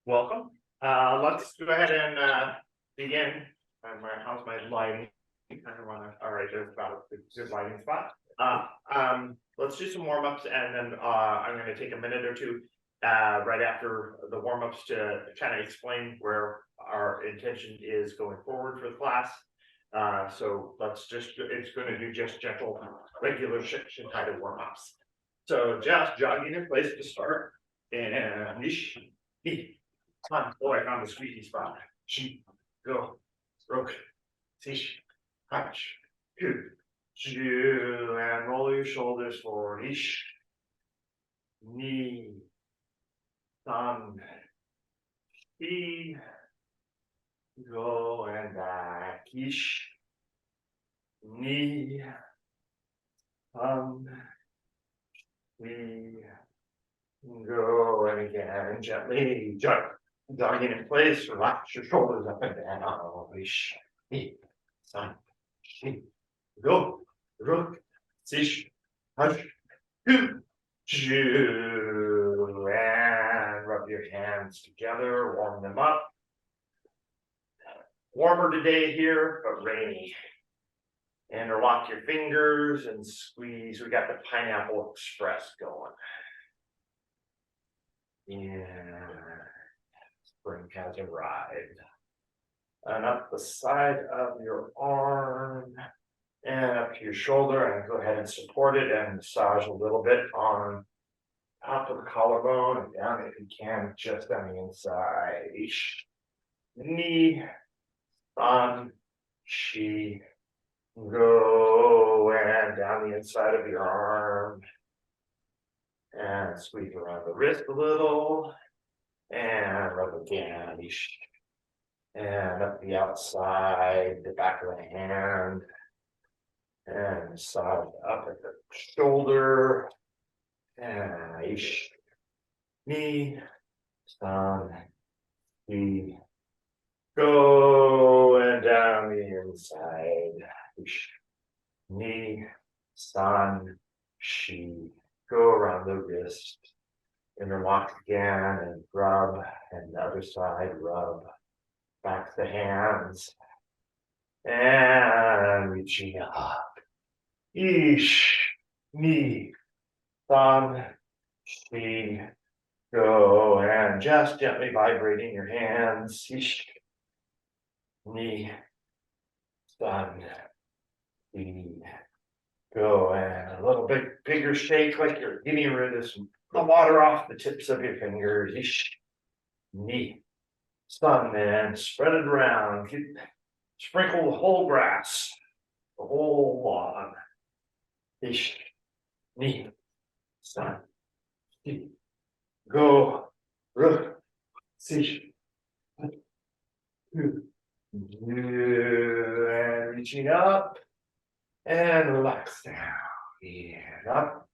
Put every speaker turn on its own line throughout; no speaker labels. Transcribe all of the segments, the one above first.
Welcome. Let's go ahead and begin. How's my lighting? All right, there's about a good lighting spot. Let's do some warm-ups, and then I'm going to take a minute or two right after the warm-ups to kind of explain where our intention is going forward for the class. So it's going to do just gentle, regular section kind of warm-ups. So just jogging in place to start. And I found the squeaky spot. She, go, rook, tish, touch, two, and roll your shoulders forward. Ish, knee, thumb, she, go and back. Ish, knee, thumb, she, go and again gently jog. Jogging in place, relax your shoulders up and down. Ish, sun, go, rook, sish, hush, and rub your hands together, warm them up. Warmer today here, but rainy. Interlock your fingers and squeeze. We got the Pineapple Express going. Yeah. Spring has arrived. And up the side of your arm and up to your shoulder, and go ahead and support it and massage a little bit on top of the collarbone and down if you can, just on the inside. Knee, thumb, she, go, and down the inside of your arm. And squeeze around the wrist a little. And rub again, and up the outside, the back of the hand, and massage up at the shoulder, and knee, thumb, she, go, and down the inside, knee, thumb, she, go around the wrist. Interlock again and rub, and the other side, rub back the hands and reaching up. Knee, thumb, she, go, and just gently vibrating your hands. Knee, thumb, she, go, and a little bit bigger shake like you're getting rid of some the water off the tips of your fingers. Knee, thumb, and spread it around. Sprinkle the whole grass, the whole lawn. Knee, thumb, go, rook, and reaching up and relax down. And up.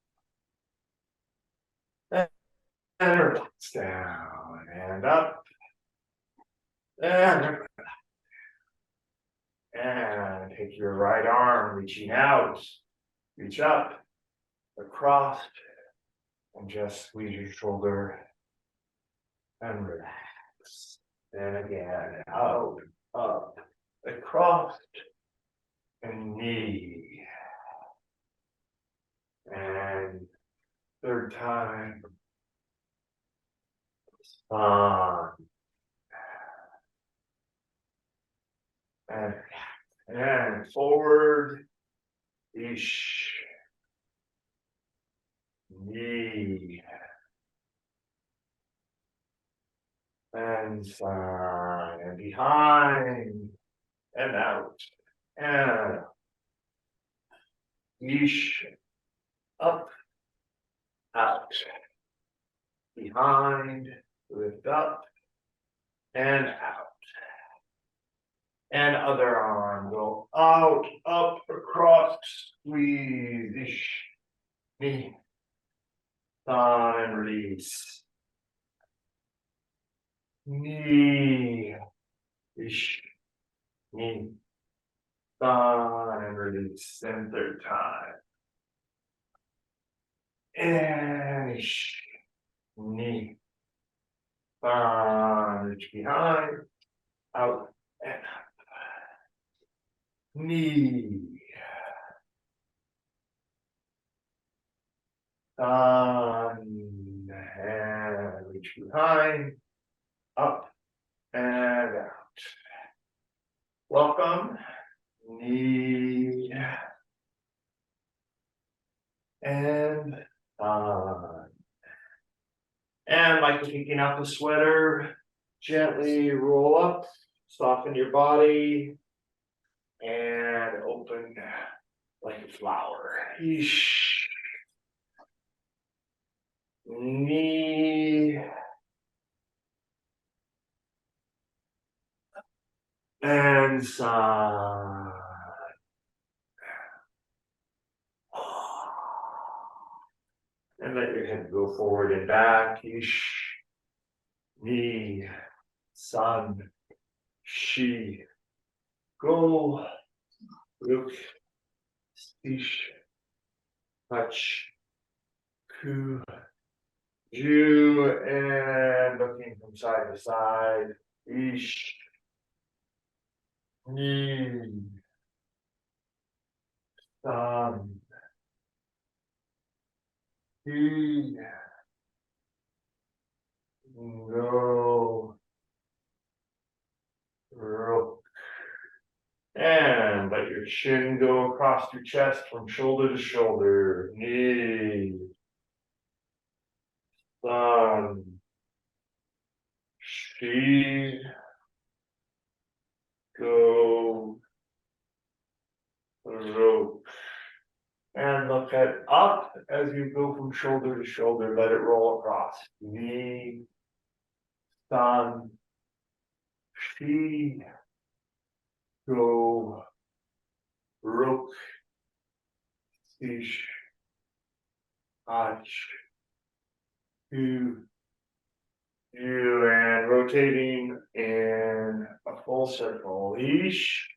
And relax down and up and take your right arm, reaching out, reach up, across, and just squeeze your shoulder and relax. And again, out, up, across, and knee. And third time. And forward, knee, and side, and behind, and out, and up, out, behind, lift up, and out. And other arm, go out, up, across, squeeze, knee, thumb, and release. Knee, knee, thumb, and release. And third time. And knee, Reach behind, out, and up. Knee. And reach behind, up and out. Welcome. Knee. And and like taking out the sweater, gently roll up, soften your body, and open like a flower. Eesh. Knee. And side. And let your head go forward and back. Ish. Knee. Sun. She. Go. Look. Ish. Touch. Ku. Ju. And looking from side to side. Ish. Knee. Sun. He. Go. Rook. And let your chin go across your chest from shoulder to shoulder. Knee. Sun. She. Go. Rook. And look at up as you go from shoulder to shoulder. Let it roll across. Knee. Sun. She. Go. Rook. Ish. Touch. You. And rotating in a full circle. Ish.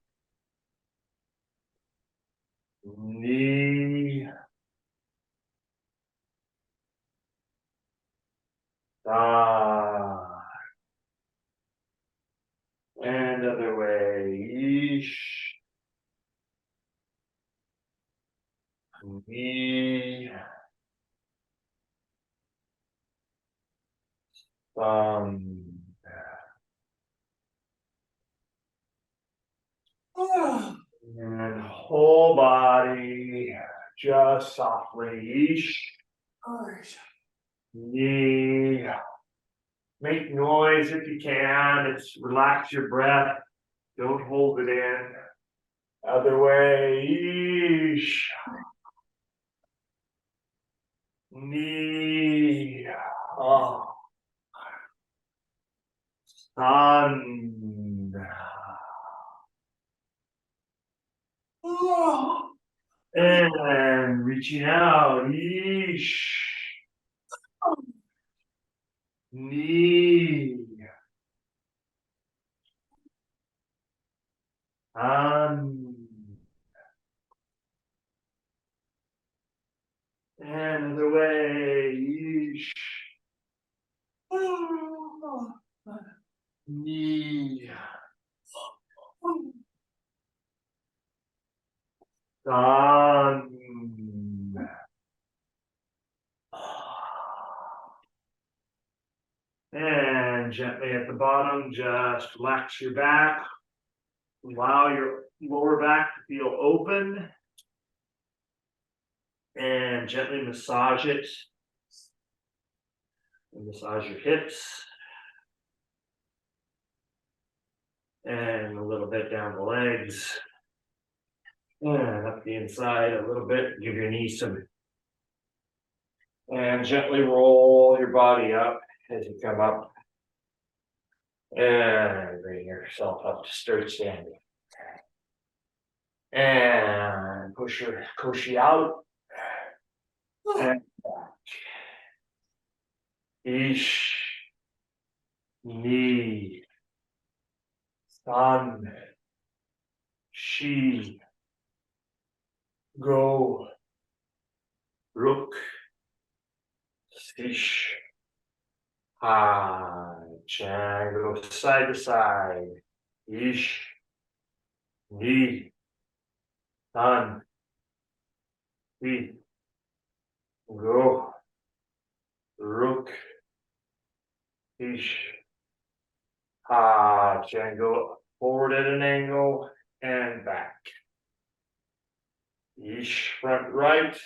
Knee. Ah. And other way. Ish. Knee. And whole body, just softly. Ish. Knee. Make noise if you can. It's relax your breath. Don't hold it in. Other way. Ish. Knee. Oh. Sun. Oh. And reaching out. Ish. Knee. And the way. Ish. Knee. Sun. And gently at the bottom, just relax your back. Allow your lower back to feel open. And gently massage it. And massage your hips. And a little bit down the legs. And up the inside a little bit. Give your knees some. And gently roll your body up as you come up. And bring yourself up to straight standing. And push your cushy out. And back. Ish. Knee. Sun. She. Go. Rook. Ish. High. and go side to side. Ish, ni, tan, fi, go, rook, ish, ha, and go forward at an angle and back. Ish, front right,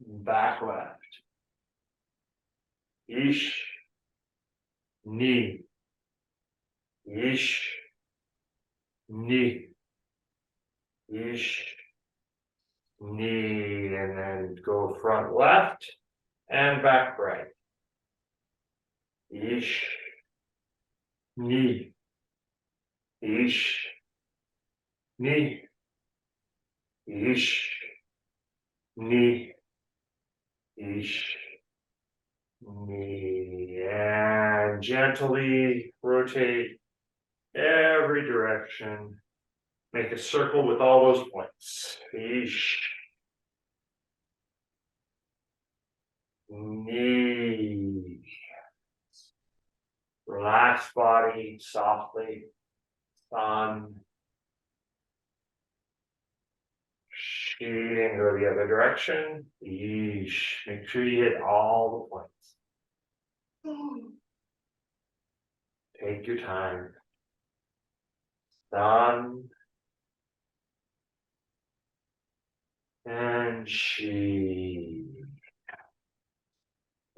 back left. Ish, ni, ish, ni, ish, ni, and then go front left and back right. Ish, ni, ish, ni, ish, ni, ish, ni, and gently rotate every direction. Make a circle with all those points. Ish, ni. Relax body softly. Sun. She, and go the other direction. Ish. Make sure you hit all the points. Take your time. Sun. And she.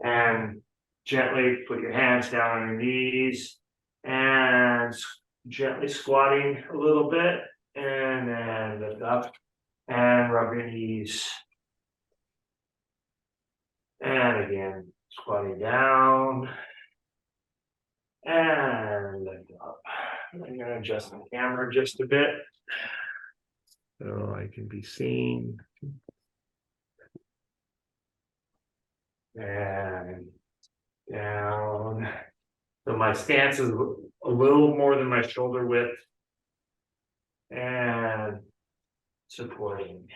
And gently put your hands down on your knees and gently squatting a little bit, and then lift up and rub your knees. And again, squatting down and lift up. I'm going to adjust the camera just a bit so I can be seen. And down. So my stance is a little more than my shoulder width. And supporting.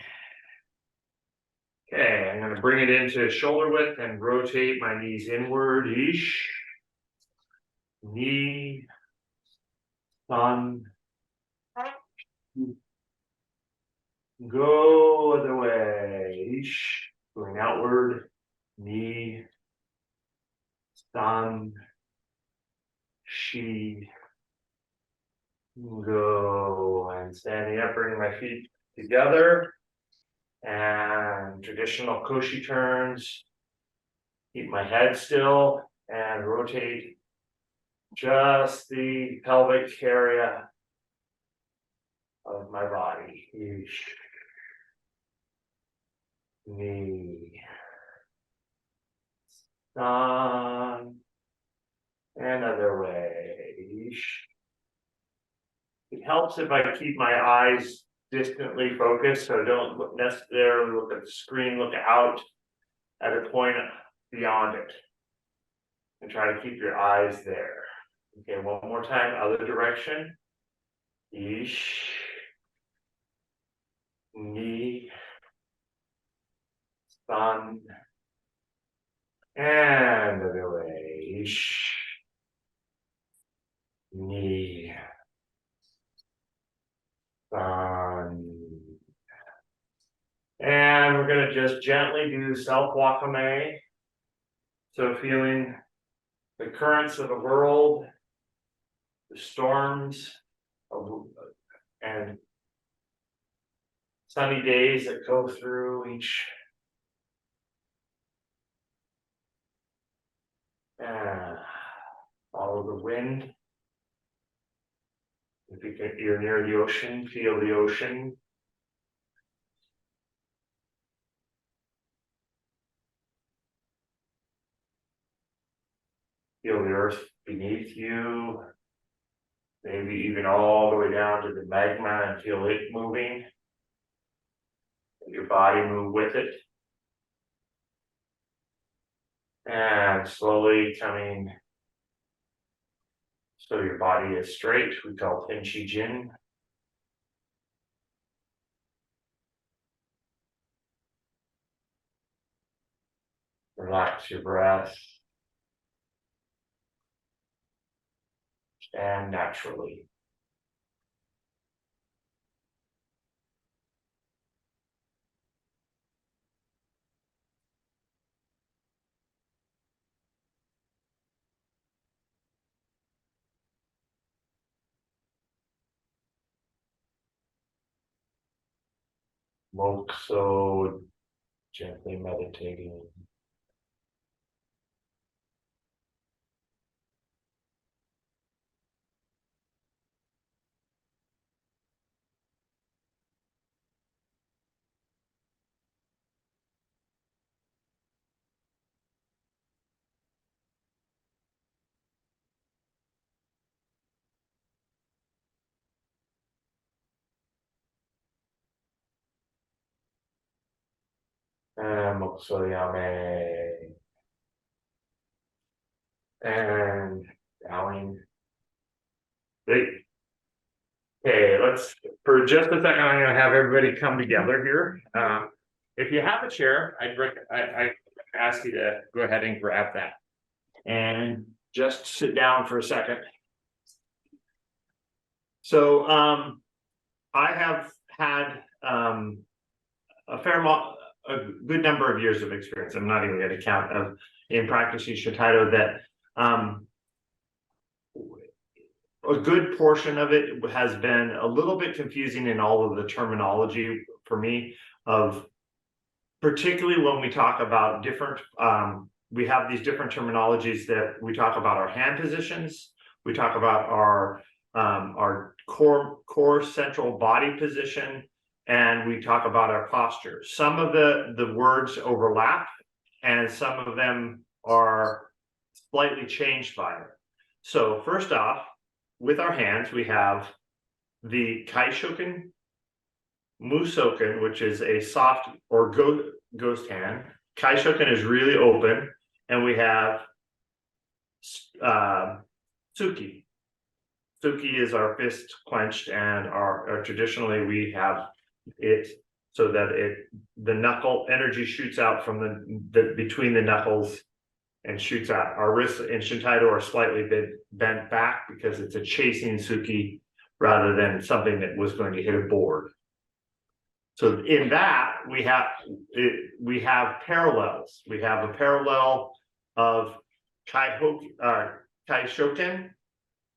Okay, I'm going to bring it into shoulder width and rotate my knees inward. Ish. Knee. Thumb. Go the way. Ish. Going outward. Knee. Thumb. She. Go. And standing up, bringing my feet together. And traditional koshi turns. Keep my head still and rotate just the pelvic area of my body. Ish. Knee. Sun. And other way. Ish. It helps if I keep my eyes distantly focused, so don't necessarily look at the screen, look out at a point beyond it. And try to keep your eyes there. Okay, one more time, other direction. Ish. Knee. Sun. And other way. Ish. Knee. Sun. And we're going to just gently do self-wakame. So feeling the currents of the world, the storms, and sunny days that go through each. Follow the wind. If you're near the ocean, feel the ocean. Feel the earth beneath you. Maybe even all the way down to the magma and feel it moving. Your body move with it. And slowly coming so your body is straight. We call Tenchi Jin. Relax your breath. and naturally. So gently meditating. 목소리함에 and bowing. Great. Okay, let's for just a second. I'm going to have everybody come together here. If you have a chair, I ask you to go ahead and grab that and just sit down for a second. So I have had a good number of years of experience. I'm not even going to count of in practicing Shinto that a good portion of it has been a little bit confusing in all of the terminology for me of particularly when we talk about different we have these different terminologies that we talk about our hand positions, we talk about our core central body position, and we talk about our posture. Some of the words overlap and some of them are slightly changed by it. So first off, with our hands, we have the Kaishoken, Musoken, which is a soft or ghost hand. Kaishoken is really open, and we have Tsuki. Tsuki is our fist clenched, and our traditionally we have it so that the knuckle energy shoots out from the between the knuckles and shoots out. Our wrists in Shinto are slightly bent back because it's a chasing Tsuki rather than something that was going to hit a board. So in that we have parallels. We have a parallel of Kaishoken,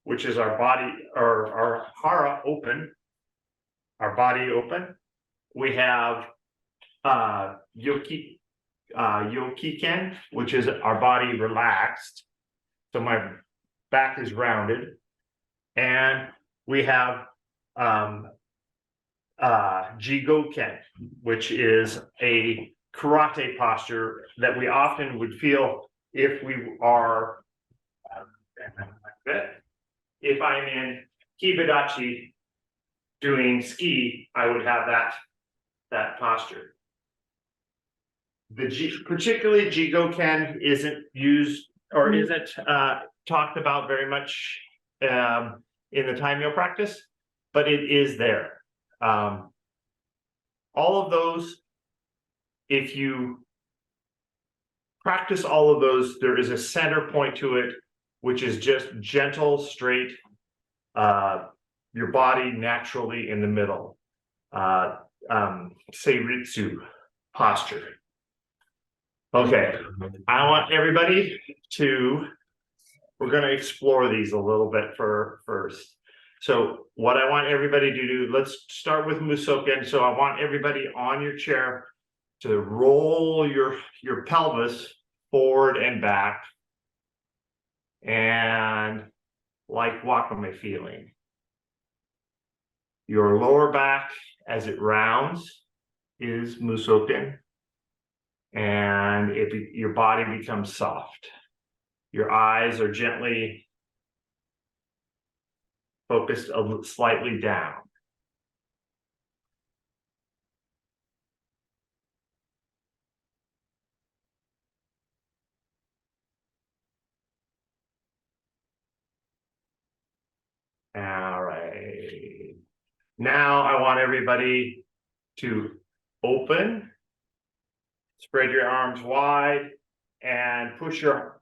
which is our body or our hara open, our body open. We have Yokiken, which is our body relaxed. So my back is rounded. And we have Jigoken, which is a karate posture that we often would feel if we are if I'm in Kibidachi doing ski, I would have that posture. Particularly Jigoken isn't used or isn't talked about very much in the Taimyo practice, but it is there. All of those, if you practice all of those, there is a center point to it, which is just gentle, straight, your body naturally in the middle. Seiritsu posture. Okay, I want everybody we're going to explore these a little bit first. So what I want everybody to do, let's start with Musoken. So I want everybody on your chair to roll your pelvis forward and back, and like wakame feeling. Your lower back as it rounds is Musoken, and your body becomes soft. Your eyes are gently focused slightly down. All right. Now I want everybody to open, spread your arms wide, and push your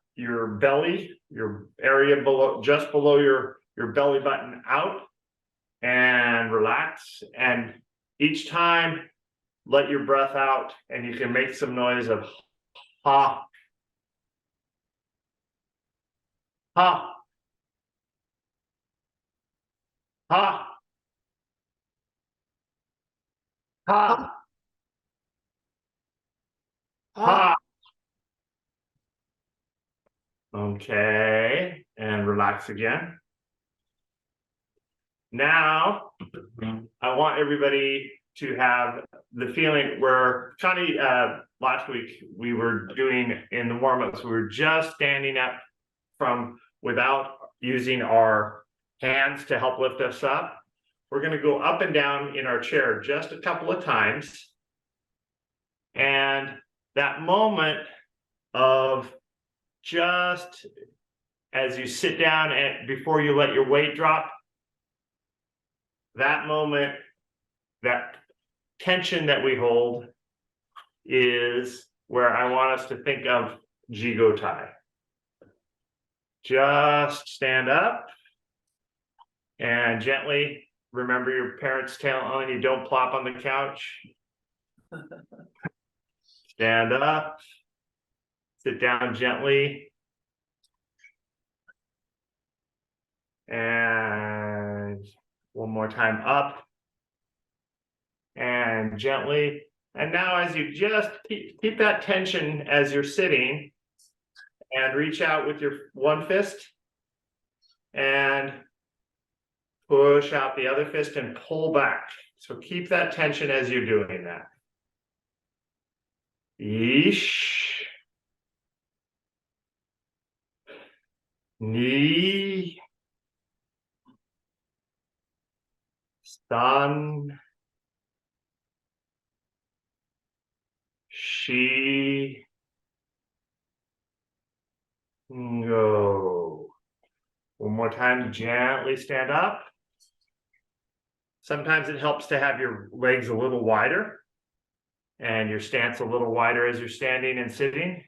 belly, your area below, just below your your belly button out and relax. And each time, let your breath out, and you can make some noise of ha, ha, ha, ha, ha. Okay, and relax again. Now, I want everybody to have the feeling where Johnny, last week we were doing in the warm-ups, we were just standing up from without using our hands to help lift us up. We're going to go up and down in our chair just a couple of times. And that moment of just as you sit down and before you let your weight drop, that moment, that tension that we hold is where I want us to think of Jigo Tai. Just stand up and gently remember your parents telling you don't plop on the couch. Stand up, sit down gently, and one more time up and gently. And now as you just keep that tension as you're sitting, and reach out with your one fist and push out the other fist and pull back. So keep that tension as you're doing that. Ish. Ni. San. Shi. Go. One more time, gently stand up. Sometimes it helps to have your legs a little wider and your stance a little wider as you're standing and sitting.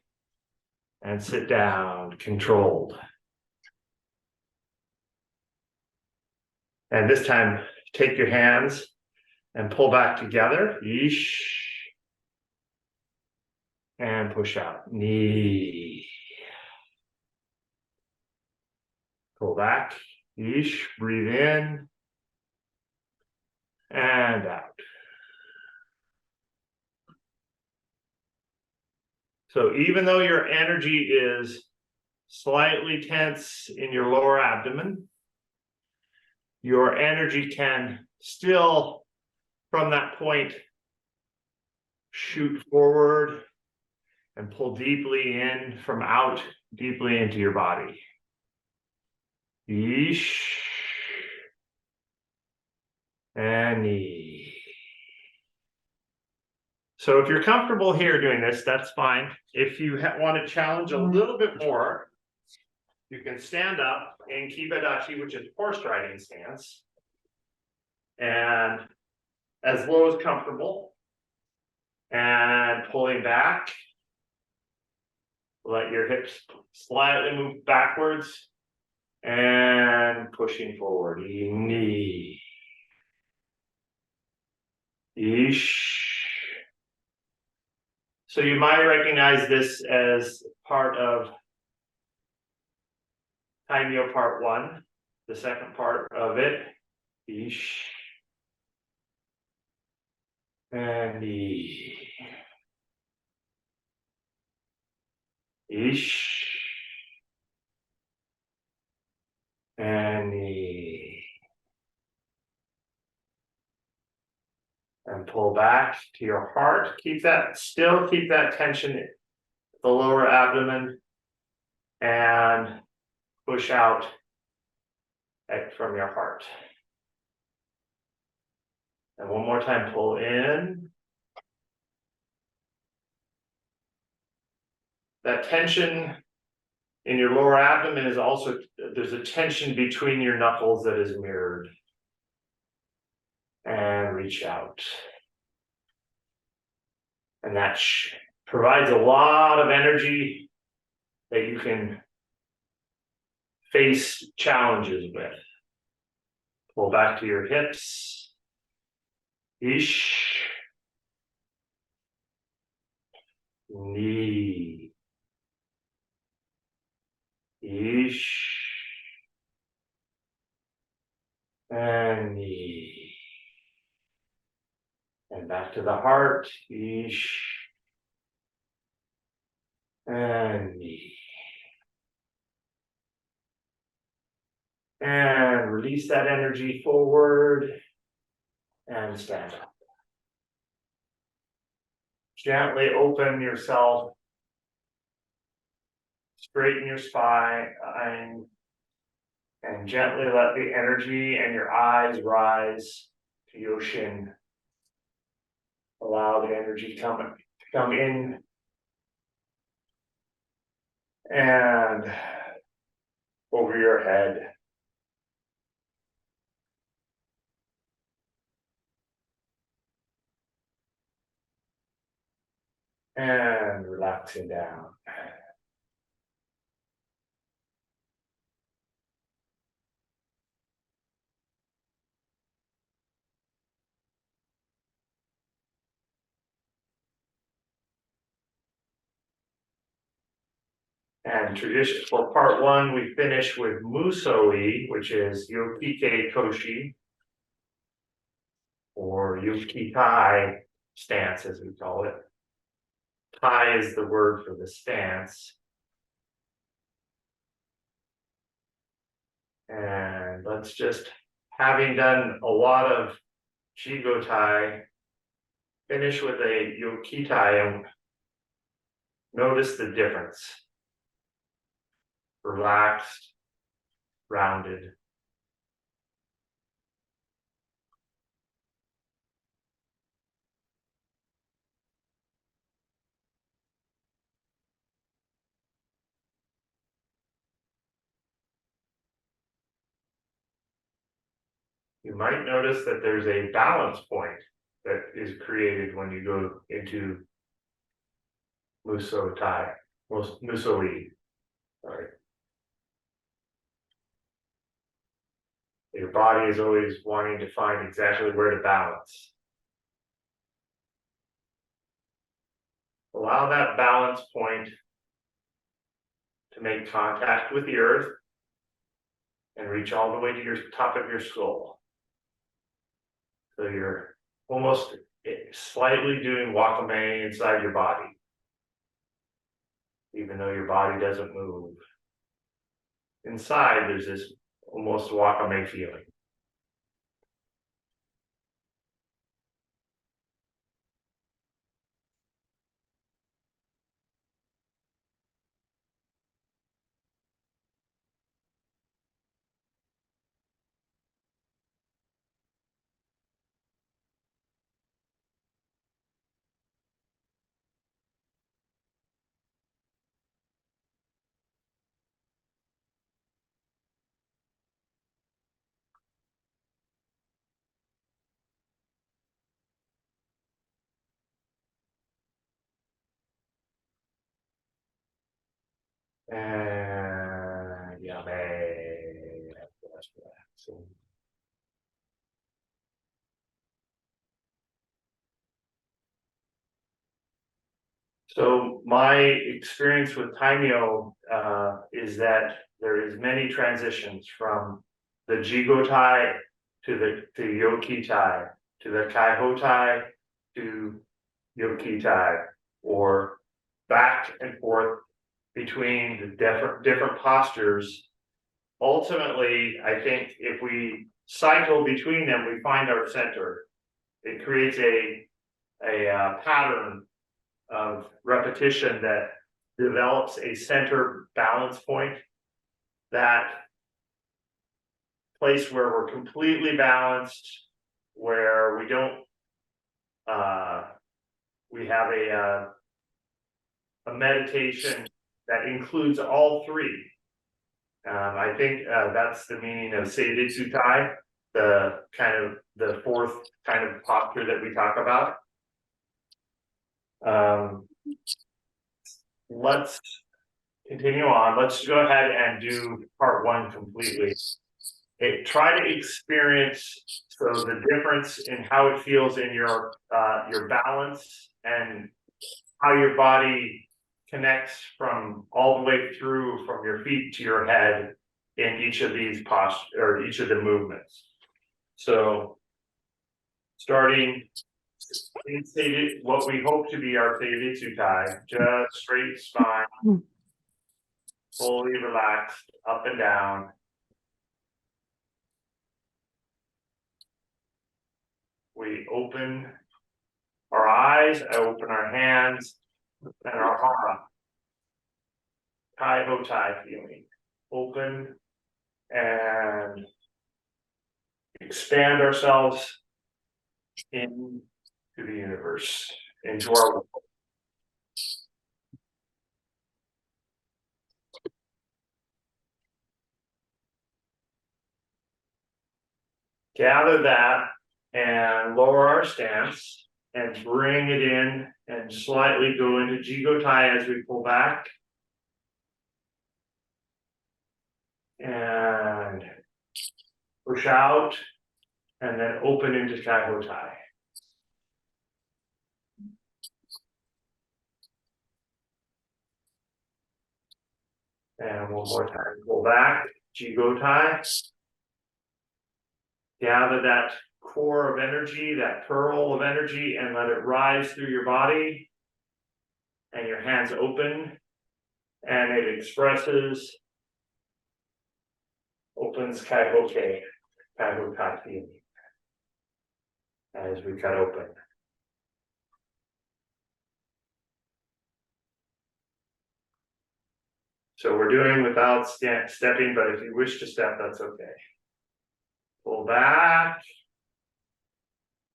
And sit down, controlled. And this time, take your hands and pull back together. Yeesh. And push out. Knee. Pull back. Yeesh. Breathe in. And out. So even though your energy is slightly tense in your lower abdomen, your energy can still, from that point, shoot forward and pull deeply in from out, deeply into your body. Yeesh. And knee. So if you're comfortable here doing this, that's fine. If you want to challenge a little bit more, you can stand up in Kibadashi, which is horse riding stance, and as low as comfortable, and pulling back. Let your hips slightly move backwards and pushing forward. Knee. Ish. So you might recognize this as part of Taimyo part 1, the second part of it. Ish. And knee. Ish. And knee. And pull back to your heart. Keep that tension in the lower abdomen and push out from your heart. And one more time, pull in. That tension in your lower abdomen is also, there's a tension between your knuckles that is mirrored. And reach out. And that provides a lot of energy that you can face challenges with. Pull back to your hips. Ish. Ni. Ish. And ni. And back to the heart. Ish. And ni. And release that energy forward. And stand up. Gently open yourself. Straighten your spine. And gently let the energy and your eyes rise to your shin. Allow the energy to come in and over your head. And relaxing down. And tradition for part one, we finish with Musoi, which is Yokike Koshi, or Yokitai stance, as we call it. Tai is the word for the stance. And let's just, having done a lot of Jigotai, finish with a Yokitai and notice the difference. Relaxed, rounded. You might notice that there's a balance point that is created when you go into Musoi. Sorry. Your body is always wanting to find exactly where to balance. Allow that balance point to make contact with the earth and reach all the way to your top of your skull. So you're almost slightly doing wakame inside your body, even though your body doesn't move. Inside, there's this almost wakame feeling. And yame. That's relaxing. So my experience with Taimyo is that there is many transitions from the Jigotai to Yokitai, to the Kaihotai to Yokitai, or back and forth between the different postures. Ultimately, I think if we cycle between them, we find our center. It creates a pattern of repetition that develops a center balance point, that place where we're completely balanced, where we don't we have a meditation that includes all three. I think that's the meaning of Seiritsutai, the fourth kind of posture that we talk about. Let's continue on. Let's go ahead and do part one completely. try to experience the difference in how it feels in your balance and how your body connects from all the way through from your feet to your head in each of these postures or each of the movements. So starting what we hope to be our Seitsutai, just straight spine, fully relaxed, up and down. We open our eyes, open our hands, and our heart. Tai feeling. Open and expand ourselves into the universe, into our world. Gather that and lower our stance and bring it in and slightly go into Jigotai as we pull back. And push out and then open into Tai. And one more time, pull back, Jigotai. Gather that core of energy, that pearl of energy, and let it rise through your body. And your hands open, and it expresses, opens Kaihoke, Kaihokai feeling, as we cut open. So we're doing without stepping, but if you wish to step, that's okay. Pull back,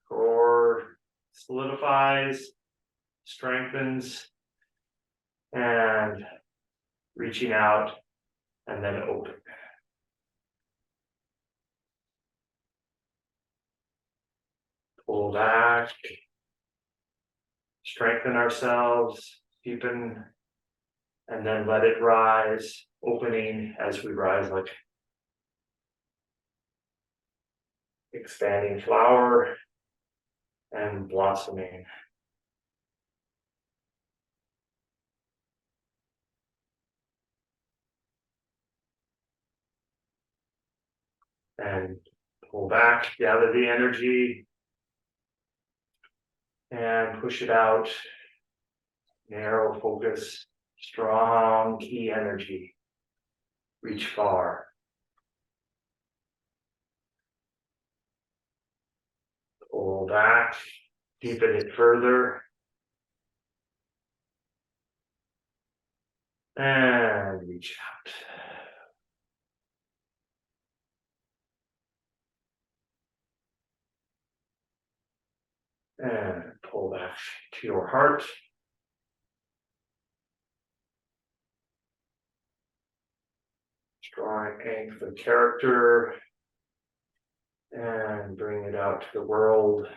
core solidifies, strengthens, and reaching out, and then open. Pull back, strengthen ourselves, deepen, and then let it rise, opening as we rise like expanding flower and blossoming. And pull back, gather the energy, and push it out. Narrow focus, strong key energy. Reach far. Pull back, deepen it further. And reach out. And pull back to your heart. Strong anchor character. And bring it out to the world.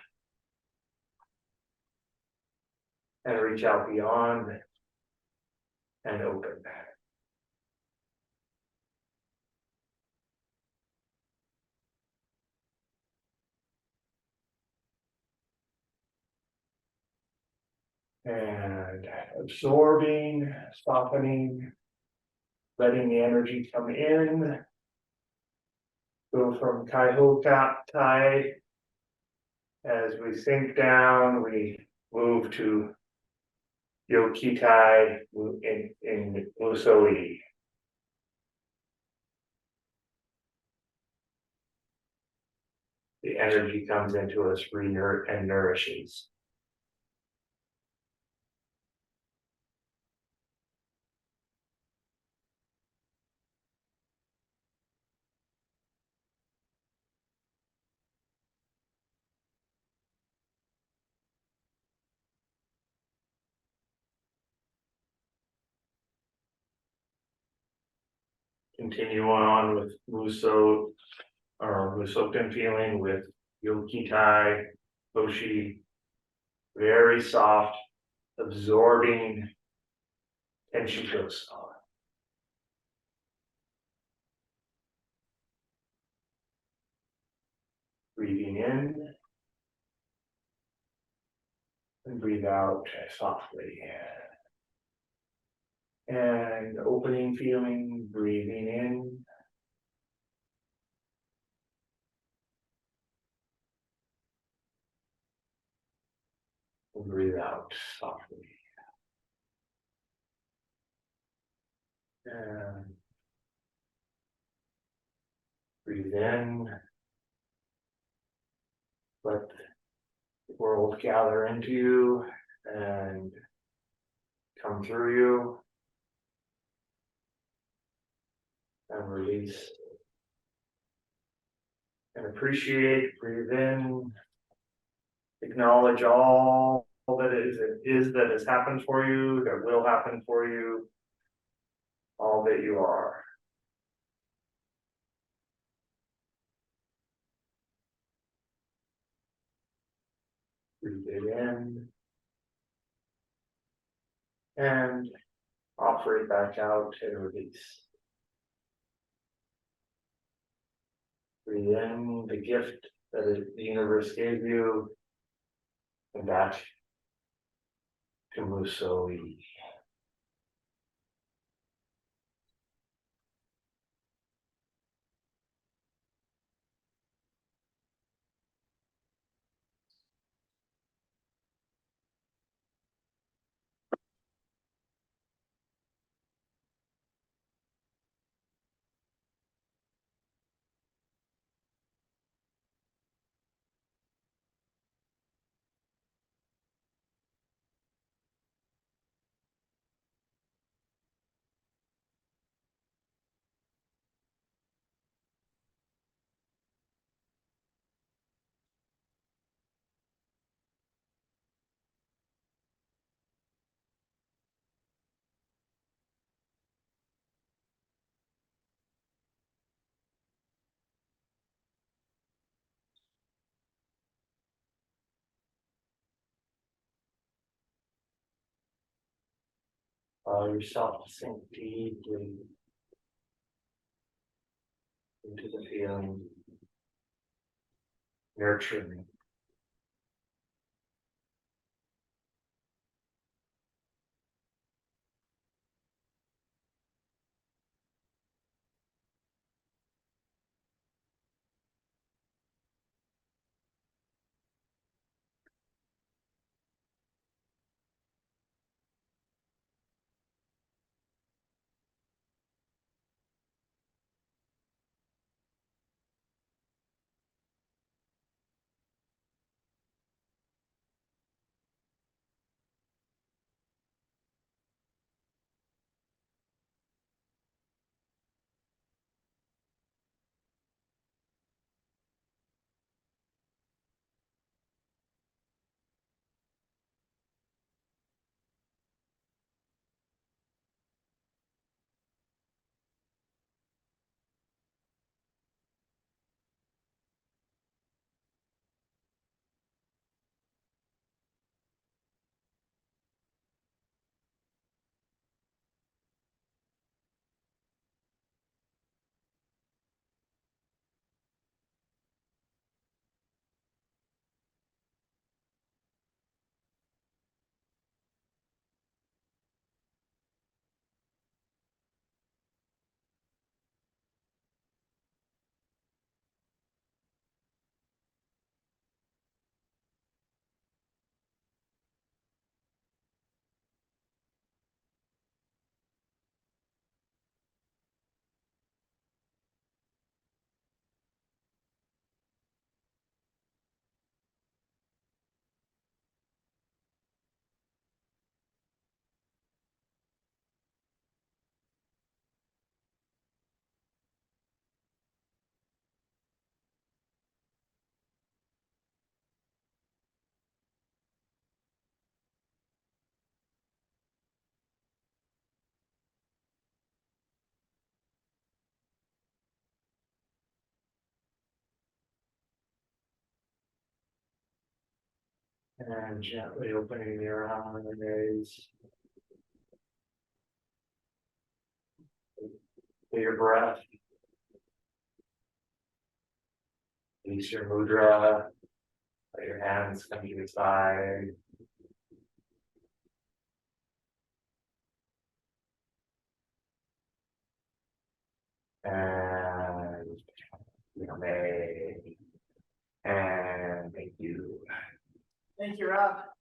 And reach out beyond. And open. And absorbing, softening, letting the energy come in. Go from Kaihokai. As we sink down, we move to Yokitai in Musoi. The energy comes into us and nourishes. Continue on with Muso or Musoken feeling with Yokitai, Hoshi, very soft, absorbing Tenshikoso. And breathe out softly. And opening feeling, breathing in. And breathe out softly. And breathe in. Let the world gather into you and come through you. And release. And appreciate, breathe in. Acknowledge all that is that has happened for you, that will happen for you, all that you are. Breathe it in. And offer it back out and release. Breathe in the gift that the universe gave you, and that to move slowly. Allow yourself to sink deeply into the feeling, nurturing. And gently opening your eyes. Feel your breath. Release your mudra. Let your hands come to your side. And and thank you.
Thank you, Rob.